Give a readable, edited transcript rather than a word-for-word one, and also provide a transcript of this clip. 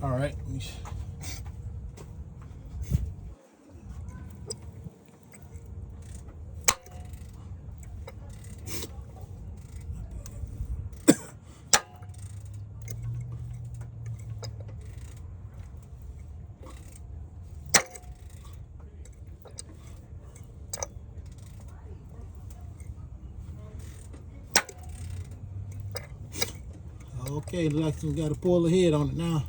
All right. Okay, like we got to pull the head on it now.